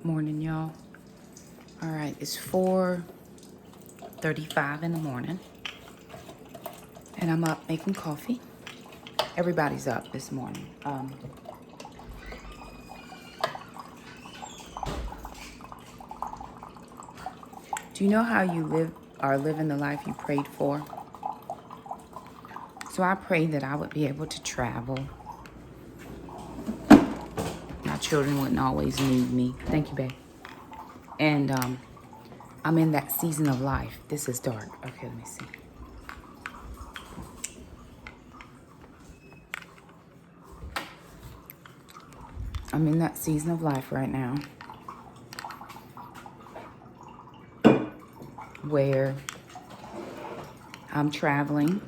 Morning, y'all. All right, it's 4:35 in the morning, and I'm up making coffee. Everybody's up this morning. Do you know how you are living the life you prayed for? So I prayed that I would be able to travel. My children wouldn't always need me. Thank you, babe. And I'm in that season of life. This is dark. Okay, let me see. I'm in that season of life right now where I'm traveling.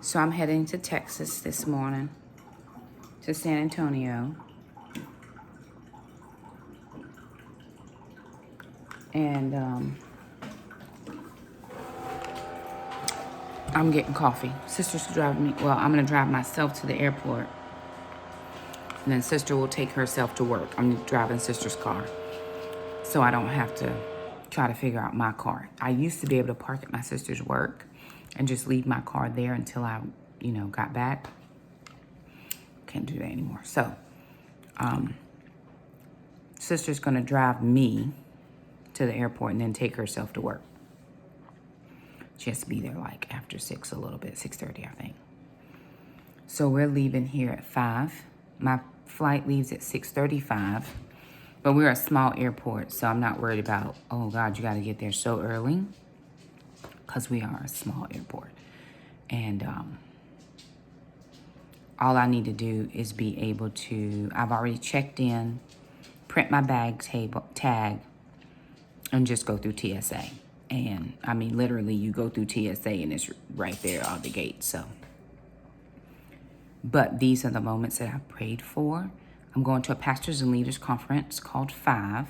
So I'm heading to Texas this morning, to San Antonio. And I'm getting coffee. Sister's driving me. Well, I'm going to drive myself to the airport. And then sister will take herself to work. I'm driving sister's car. So I don't have to try to figure out my car. I used to be able to park at my sister's work and just leave my car there until I, got back. Can't do that anymore. So, sister's going to drive me to the airport and then take herself to work. She has to be there like after 6 a little bit, 6:30, I think. So we're leaving here at 5. My flight leaves at 6:35, but we're a small airport, so I'm not worried about, oh God, you got to get there so early, because we are a small airport. And all I need to do is be able to, I've already checked in, print my bag tag, and just go through TSA. And I mean, literally, you go through TSA and it's right there out the gate. So, but these are the moments that I prayed for. I'm going to a pastors and leaders conference called 5.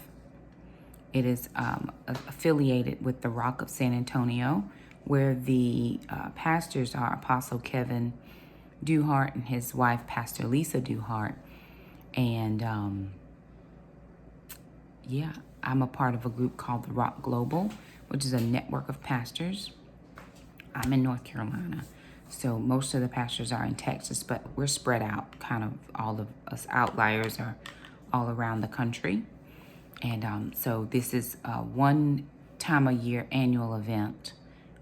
It is affiliated with the Rock of San Antonio, where the pastors are Apostle Kevin Duhart and his wife, Pastor Lisa Duhart. And I'm a part of a group called the Rock Global, which is a network of pastors. I'm in North Carolina, so most of the pastors are in Texas, but we're spread out. Kind of all of us outliers are all around the country. And so this is a one time a year annual event.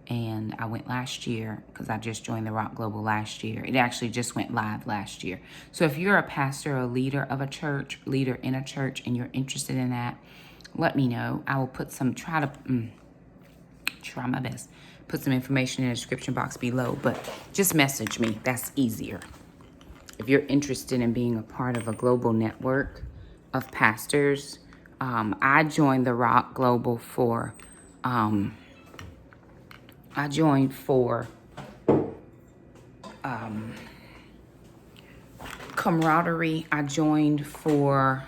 And I went last year because I just joined the Rock Global last year. It actually just went live last year. So if you're a pastor or leader of a church, leader in a church, and you're interested in that, let me know. I will put try my best, put some information in the description box below, but just message me. That's easier. If you're interested in being a part of a global network of pastors, I joined the Rock Global for, camaraderie. I joined for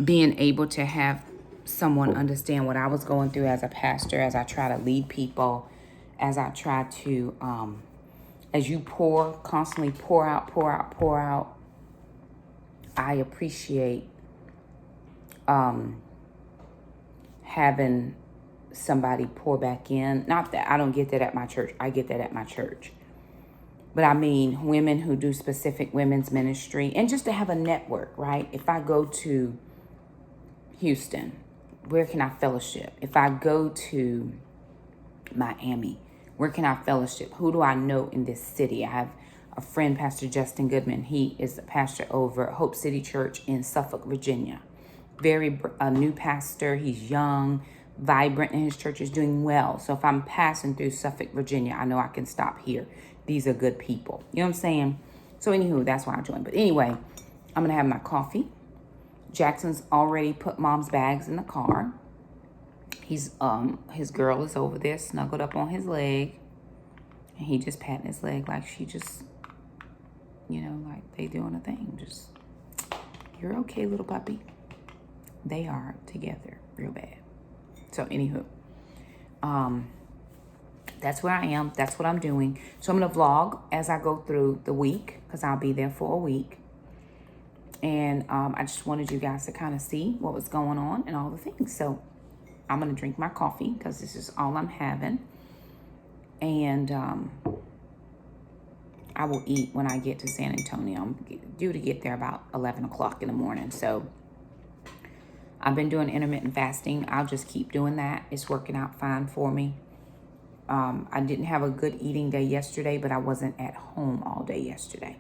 being able to have someone understand what I was going through as a pastor, as I try to lead people, as I try to, as you constantly pour out. I appreciate having somebody pour back in. Not that I don't get that at my church. I get that at my church. But I mean, women who do specific women's ministry, and just to have a network, right? If I go to Houston, where can I fellowship? If I go to Miami, where can I fellowship? Who do I know in this city? I have a friend, Pastor Justin Goodman. He is the pastor over Hope City Church in Suffolk, Virginia. A new pastor. He's young, vibrant, and his church is doing well. So if I'm passing through Suffolk, Virginia, I know I can stop here. These are good people. You know what I'm saying? So anywho, that's why I joined. But anyway, I'm going to have my coffee. Jackson's already put mom's bags in the car. His girl is over there snuggled up on his leg. And he just patting his leg like she just, like they doing a thing. Just, you're okay, little puppy. They are together real bad. So anywho, that's where I am. That's what I'm doing. So I'm going to vlog as I go through the week because I'll be there for a week. And I just wanted you guys to kind of see what was going on and all the things. So I'm going to drink my coffee because this is all I'm having. And I will eat when I get to San Antonio. I'm due to get there about 11 o'clock in the morning. So I've been doing intermittent fasting. I'll just keep doing that. It's working out fine for me. I didn't have a good eating day yesterday, but I wasn't at home all day yesterday.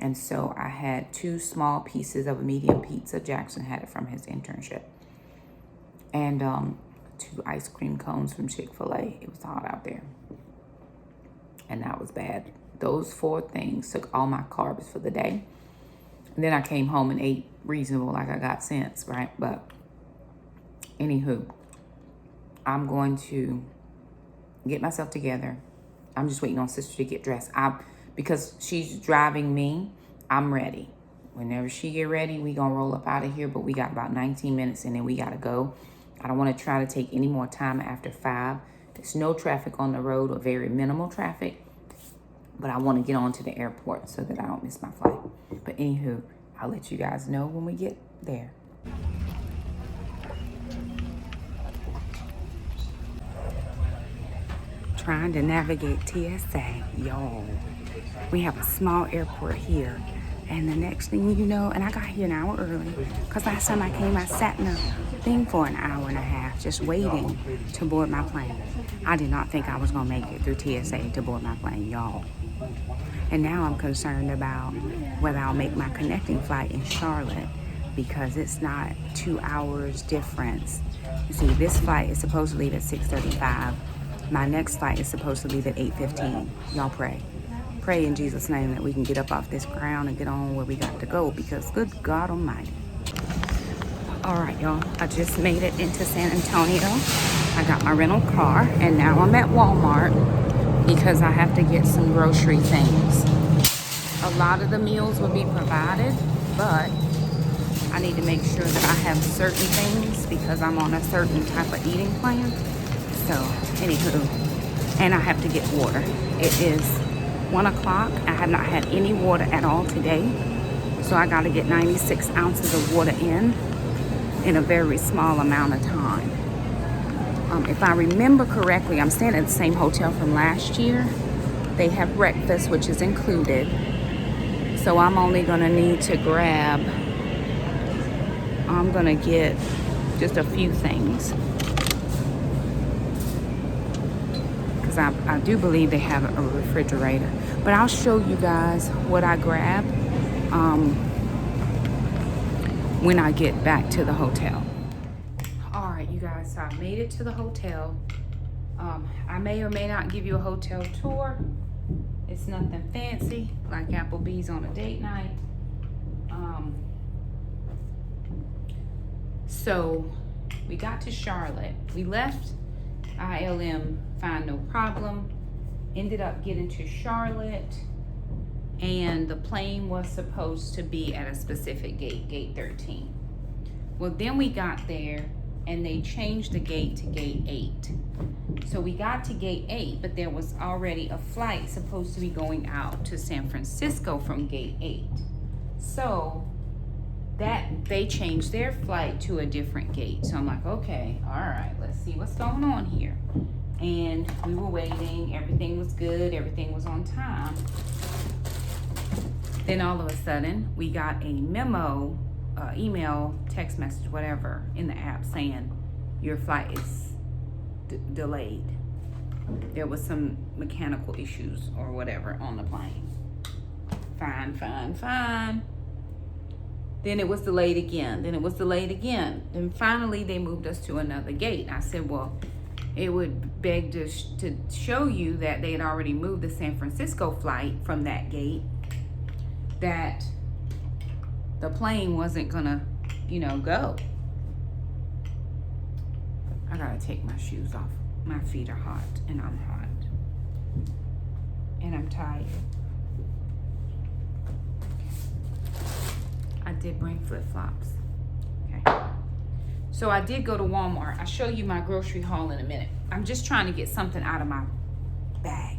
And so I had 2 small pieces of a medium pizza. Jackson had it from his internship. And 2 ice cream cones from Chick-fil-A. It was hot out there. And that was bad. Those 4 things took all my carbs for the day. And then I came home and ate reasonable like I got sense, right? But anywho, I'm going to get myself together. I'm just waiting on sister to get dressed. Because she's driving me, I'm ready. Whenever she get ready, we gonna roll up out of here, but we got about 19 minutes and then we gotta go. I don't wanna try to take any more time after 5. There's no traffic on the road or very minimal traffic, but I wanna get on to the airport so that I don't miss my flight. But anywho, I'll let you guys know when we get there. Trying to navigate TSA, y'all. We have a small airport here. And the next thing you know, and I got here an hour early, because last time I came, I sat in a thing for an hour and a half, just waiting to board my plane. I did not think I was gonna make it through TSA to board my plane, y'all. And now I'm concerned about whether I'll make my connecting flight in Charlotte, because it's not 2 hours difference. You see, this flight is supposed to leave at 6:35. My next flight is supposed to leave at 8:15. Y'all pray. Pray in Jesus' name that we can get up off this ground and get on where we got to go, because good God Almighty. All right, y'all. I just made it into San Antonio. I got my rental car, and now I'm at Walmart because I have to get some grocery things. A lot of the meals will be provided, but I need to make sure that I have certain things because I'm on a certain type of eating plan. So, anywho, and I have to get water. It is 1 o'clock. I have not had any water at all today. So I got to get 96 ounces of water in a very small amount of time. If I remember correctly, I'm staying at the same hotel from last year. They have breakfast, which is included. So I'm only going to need to grab, I'm going to get just a few things. Because I do believe they have a refrigerator. But I'll show you guys what I grabbed when I get back to the hotel. All right, you guys, so I made it to the hotel. I may or may not give you a hotel tour. It's nothing fancy, like Applebee's on a date night. So we got to Charlotte. We left ILM fine, no problem. Ended up getting to Charlotte, and the plane was supposed to be at a specific gate, gate 13. Well, then we got there and they changed the gate to gate 8. So we got to gate 8, but there was already a flight supposed to be going out to San Francisco from gate 8. So that they changed their flight to a different gate. So I'm like, okay, all right, let's see what's going on here. And we were waiting, everything was good, everything was on time. Then all of a sudden, we got a memo, email, text message, whatever, in the app saying your flight is delayed. There was some mechanical issues or whatever on the plane. Fine. Then it was delayed again. Then finally, they moved us to another gate. I said, well, it would beg to show you that they had already moved the San Francisco flight from that gate, that the plane wasn't gonna, go. I gotta take my shoes off. My feet are hot, and I'm hot. And I'm tired. I did bring flip-flops. Okay. So I did go to Walmart. I'll show you my grocery haul in a minute. I'm just trying to get something out of my bag.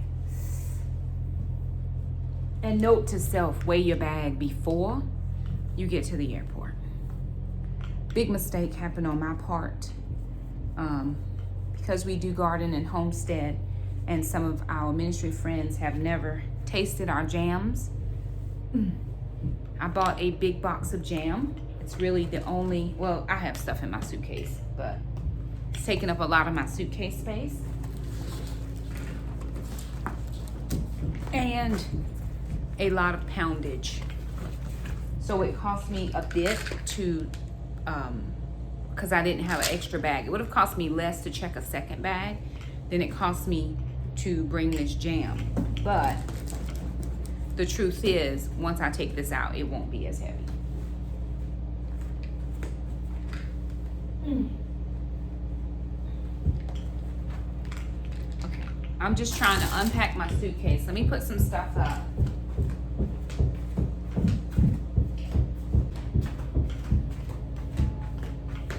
And note to self, weigh your bag before you get to the airport. Big mistake happened on my part. Because we do garden and homestead, and some of our ministry friends have never tasted our jams. I bought a big box of jam. It's really the only, well, I have stuff in my suitcase, but it's taking up a lot of my suitcase space. And a lot of poundage. So it cost me a bit to, because I didn't have an extra bag. It would have cost me less to check a second bag than it cost me to bring this jam. But the truth is, once I take this out, it won't be as heavy. Okay, I'm just trying to unpack my suitcase. Let me put some stuff up.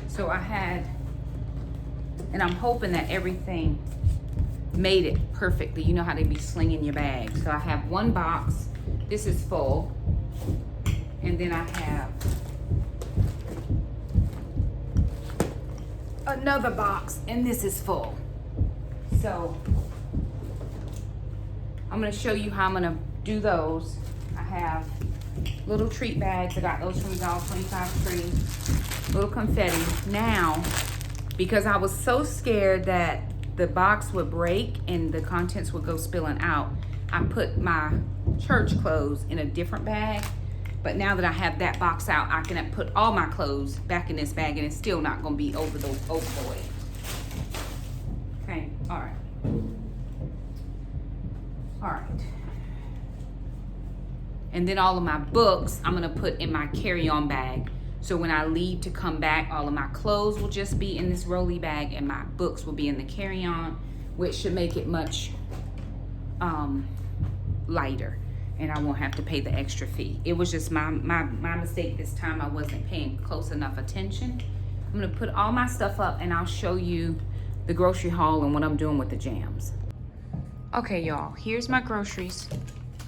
So I had, and I'm hoping that everything made it perfectly. You know how they be slinging your bag. So I have one box. This is full. And then I have another box, and this is full. So I'm gonna show you how I'm gonna do those. I have little treat bags. I got those from Dollar 25 Tree. Little confetti. Now, because I was so scared that the box would break and the contents would go spilling out, I put my church clothes in a different bag. But now that I have that box out, I can put all my clothes back in this bag, and it's still not gonna be overboard. Okay, all right. All right. And then all of my books, I'm gonna put in my carry-on bag. So when I leave to come back, all of my clothes will just be in this rolly bag, and my books will be in the carry-on, which should make it much lighter, and I won't have to pay the extra fee. It was just my mistake this time. I wasn't paying close enough attention. I'm gonna put all my stuff up, and I'll show you the grocery haul and what I'm doing with the jams. Okay, y'all, here's my groceries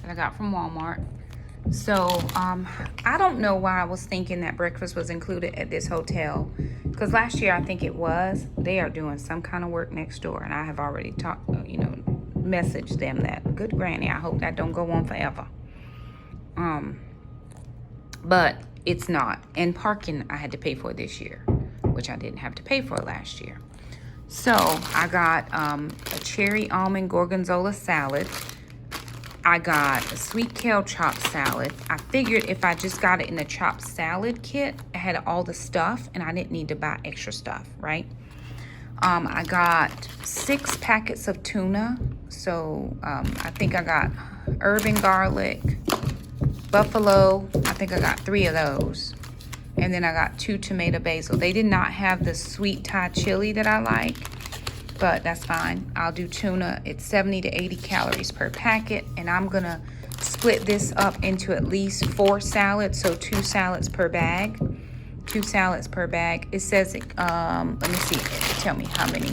that I got from Walmart. So I don't know why I was thinking that breakfast was included at this hotel, because last year I think it was. They are doing some kind of work next door, and I have already talked, messaged them that, good granny, I hope that don't go on forever. But it's not. And parking I had to pay for this year, which I didn't have to pay for last year. So I got a cherry almond gorgonzola salad. I got a sweet kale chopped salad. I figured if I just got it in the chopped salad kit, it had all the stuff and I didn't need to buy extra stuff, right? I got 6 packets of tuna. So I think I got herb and garlic, buffalo. I think I got 3 of those. And then I got 2 tomato basil. They did not have the sweet Thai chili that I like, but that's fine. I'll do tuna. It's 70 to 80 calories per packet, and I'm gonna split this up into at least 4 salads, so 2 salads per bag. 2 salads per bag. It says, let me see, tell me how many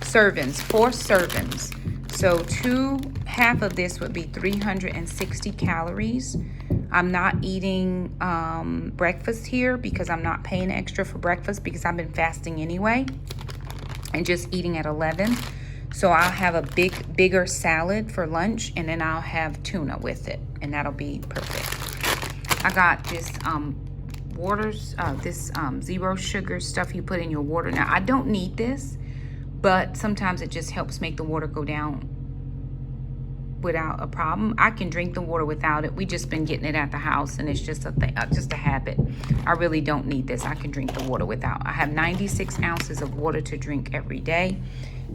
servings. 4 servings. So half of this would be 360 calories. I'm not eating breakfast here because I'm not paying extra for breakfast because I've been fasting anyway and just eating at 11. So I'll have a bigger salad for lunch, and then I'll have tuna with it, and that'll be perfect. I got this zero sugar stuff you put in your water. Now I don't need this, but sometimes it just helps make the water go down without a problem. I can drink the water without it. We just been getting it at the house, and it's just a thing, just a habit. I really don't need this. I can drink the water without. I have 96 ounces of water to drink every day,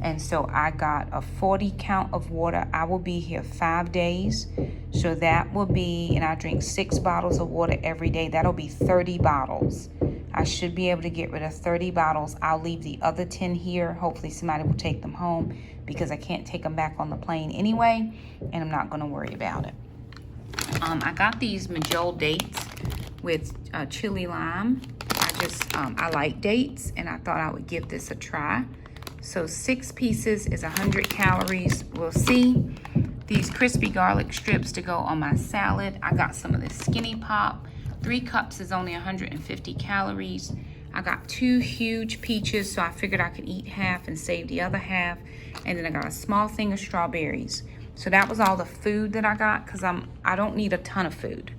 and so I got a 40 count of water. I will be here 5 days, so that will be, and I drink 6 bottles of water every day. That'll be 30 bottles. I should be able to get rid of 30 bottles. I'll leave the other 10 here. Hopefully somebody will take them home because I can't take them back on the plane anyway, and I'm not gonna worry about it. I got these Majol dates with chili lime. I like dates, and I thought I would give this a try. So 6 pieces is 100 calories. We'll see. These crispy garlic strips to go on my salad. I got some of this Skinny Pop 3 cups is only 150 calories. I got 2 huge peaches, so I figured I could eat half and save the other half. And then I got a small thing of strawberries. So that was all the food that I got, because I don't need a ton of food.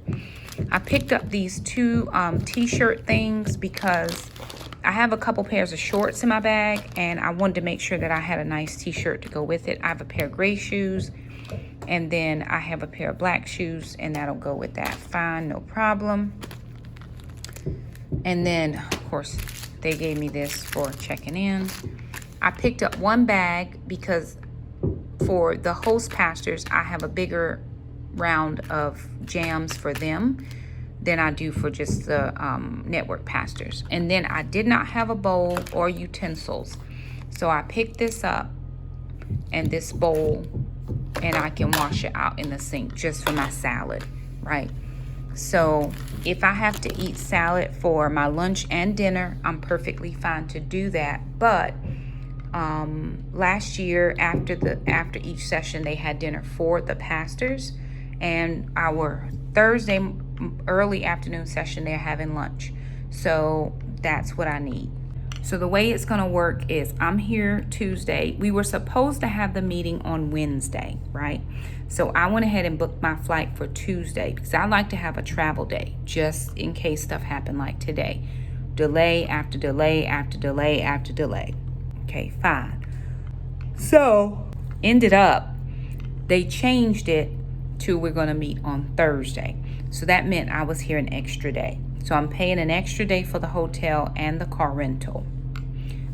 I picked up these 2 t-shirt things because I have a couple pairs of shorts in my bag, and I wanted to make sure that I had a nice t-shirt to go with it. I have a pair of gray shoes, and then I have a pair of black shoes, and that'll go with that fine, no problem. And then, of course, they gave me this for checking in. I picked up 1 bag because for the host pastors, I have a bigger round of jams for them than I do for just the network pastors. And then I did not have a bowl or utensils. So I picked this up and this bowl, and I can wash it out in the sink just for my salad, right? So if I have to eat salad for my lunch and dinner, I'm perfectly fine to do that. But last year, after each session, they had dinner for the pastors, and our Thursday early afternoon session, they're having lunch. So that's what I need. So the way it's going to work is I'm here Tuesday. We were supposed to have the meeting on Wednesday, right? So I went ahead and booked my flight for Tuesday because I like to have a travel day just in case stuff happened like today. Delay after delay after delay after delay. Okay, fine. So ended up, they changed it to we're going to meet on Thursday. So that meant I was here an extra day. So I'm paying an extra day for the hotel and the car rental.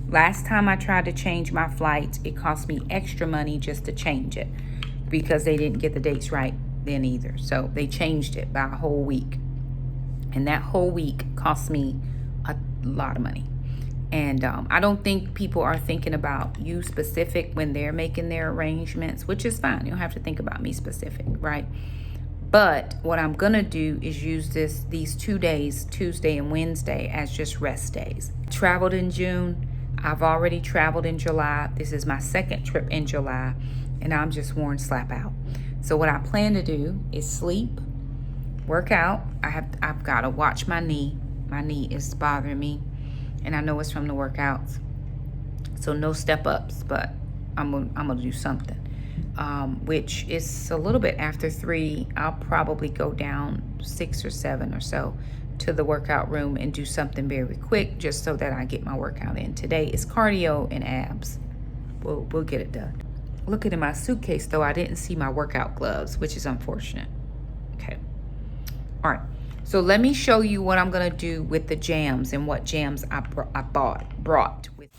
Last time I tried to change my flights, it cost me extra money just to change it because they didn't get the dates right then either. So they changed it by a whole week. And that whole week cost me a lot of money. And I don't think people are thinking about you specific when they're making their arrangements, which is fine. You don't have to think about me specific, right? But what I'm going to do is use these 2 days, Tuesday and Wednesday, as just rest days. Traveled in June. I've already traveled in July. This is my 2nd trip in July, and I'm just worn slap out. So what I plan to do is sleep, work out. I've got to watch my knee. My knee is bothering me, and I know it's from the workouts. So no step ups, but I'm gonna do something. Which is a little bit after 3. I'll probably go down 6 or 7 or so to the workout room and do something very quick just so that I get my workout in. Today is cardio and abs. We'll get it done. Looking in my suitcase though, I didn't see my workout gloves, which is unfortunate. Okay. All right. So let me show you what I'm gonna do with the jams and what jams I brought with.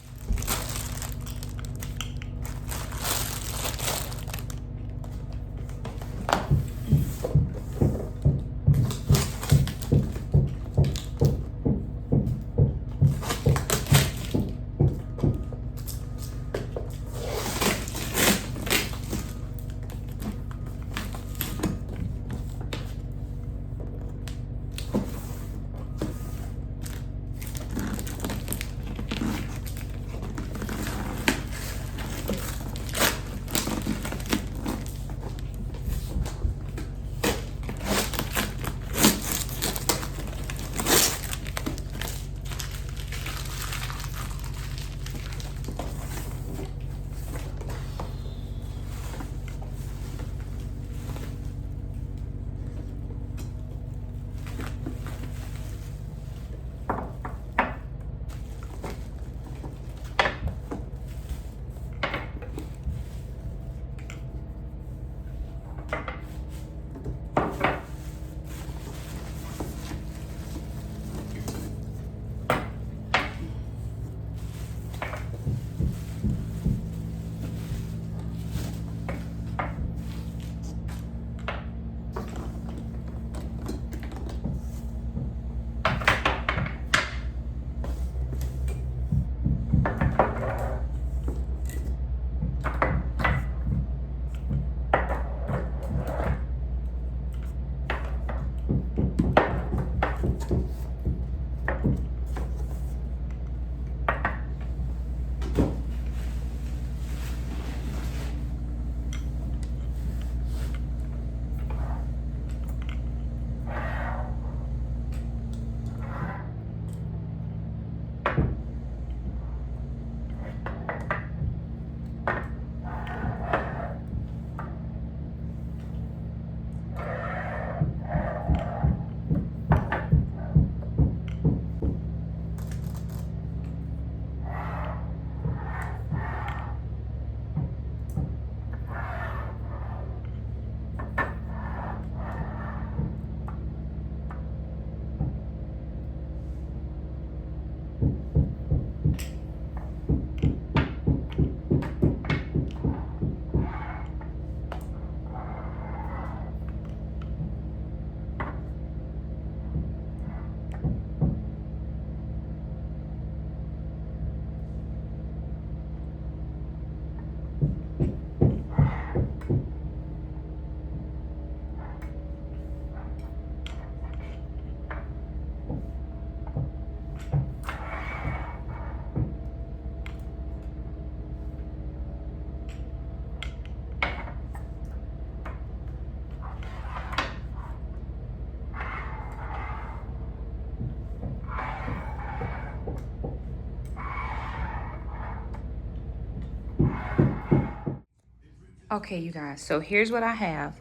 Okay, you guys, so here's what I have.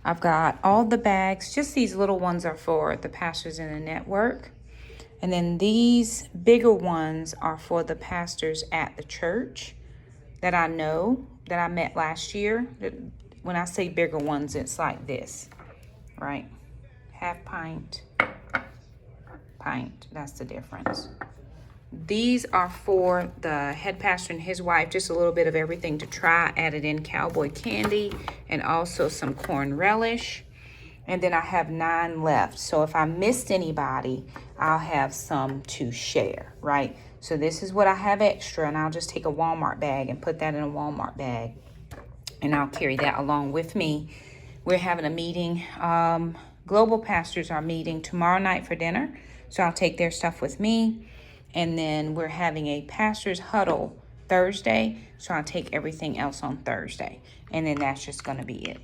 I've got all the bags, just these little ones are for the pastors in the network. And then these bigger ones are for the pastors at the church that I know, that I met last year. When I say bigger ones, it's like this, right? Half pint, pint, that's the difference. These are for the head pastor and his wife, just a little bit of everything to try. Added in cowboy candy and also some corn relish. And then I have 9 left. So if I missed anybody, I'll have some to share, right? So this is what I have extra, and I'll just take a Walmart bag and put that in a Walmart bag. And I'll carry that along with me. We're having a meeting. Global pastors are meeting tomorrow night for dinner. So I'll take their stuff with me. And then we're having a pastor's huddle Thursday. So I'll take everything else on Thursday. And then that's just going to be it.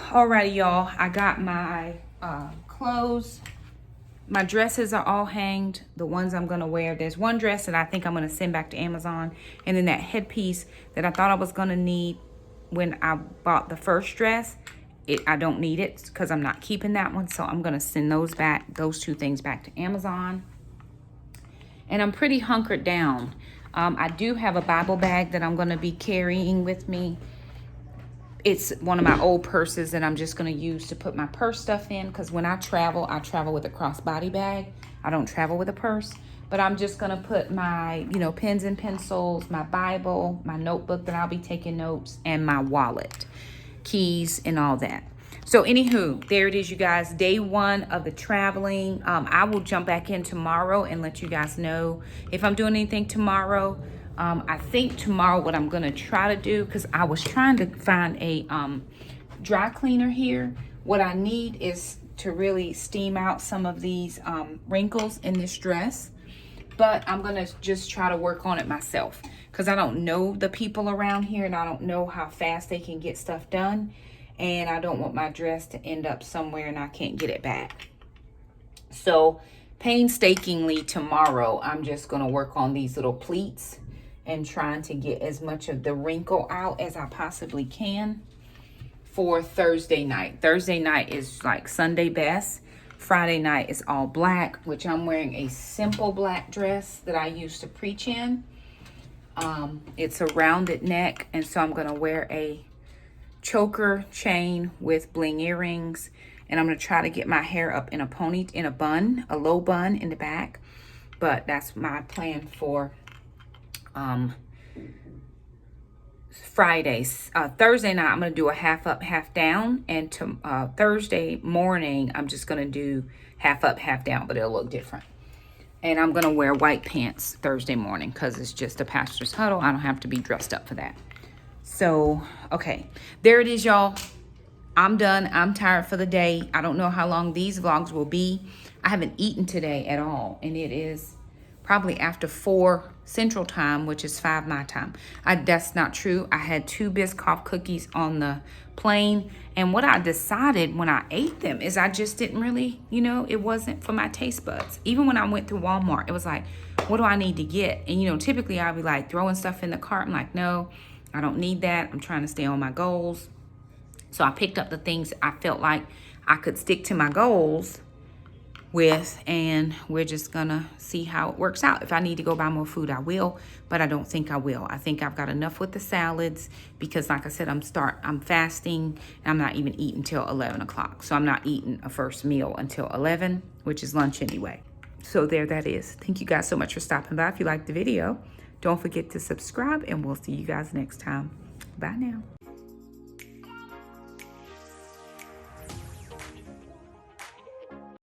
Alrighty, y'all. I got my clothes. My dresses are all hanged. The ones I'm going to wear. There's one dress that I think I'm going to send back to Amazon. And then that headpiece that I thought I was going to need when I bought the first dress. I don't need it because I'm not keeping that one. So I'm going to send those back, those 2 things back to Amazon. And I'm pretty hunkered down. I do have a Bible bag that I'm going to be carrying with me. It's one of my old purses that I'm just going to use to put my purse stuff in. Because when I travel with a crossbody bag. I don't travel with a purse. But I'm just going to put my, pens and pencils, my Bible, my notebook that I'll be taking notes, and my wallet, keys, and all that. So anywho, there it is, you guys. Day 1 of the traveling. I will jump back in tomorrow and let you guys know if I'm doing anything tomorrow. I think tomorrow what I'm going to try to do, because I was trying to find a dry cleaner here. What I need is to really steam out some of these wrinkles in this dress. But I'm going to just try to work on it myself, because I don't know the people around here and I don't know how fast they can get stuff done. And I don't want my dress to end up somewhere and I can't get it back. So painstakingly tomorrow, I'm just going to work on these little pleats and trying to get as much of the wrinkle out as I possibly can for Thursday night. Thursday night is like Sunday best. Friday night is all black, which I'm wearing a simple black dress that I used to preach in. It's a rounded neck, and so I'm going to wear a choker chain with bling earrings, and I'm going to try to get my hair up in a bun, a low bun in the back. But that's my plan for Fridays. Thursday night I'm going to do a half up, half down, and Thursday morning I'm just going to do half up, half down, but it'll look different. And I'm going to wear white pants Thursday morning because it's just a pastor's huddle. I don't have to be dressed up for that. So, okay, there it is, y'all. I'm done. I'm tired for the day. I don't know how long these vlogs will be. I haven't eaten today at all, and it is probably after 4 Central Time, which is 5 my time. That's not true. I had 2 Biscoff cookies on the plane, and what I decided when I ate them is I just didn't really, it wasn't for my taste buds. Even when I went through Walmart, it was like, what do I need to get? And, typically I'll be like throwing stuff in the cart. I'm like, no, I don't need that. I'm trying to stay on my goals. So I picked up the things I felt like I could stick to my goals with, and we're just gonna see how it works out. If I need to go buy more food, I will, but I don't think I will. I think I've got enough with the salads because, like I said, I'm fasting, and I'm not even eating till 11 o'clock. So I'm not eating a first meal until 11, which is lunch anyway. So there that is. Thank you guys so much for stopping by. If you liked the video, don't forget to subscribe, and we'll see you guys next time. Bye now.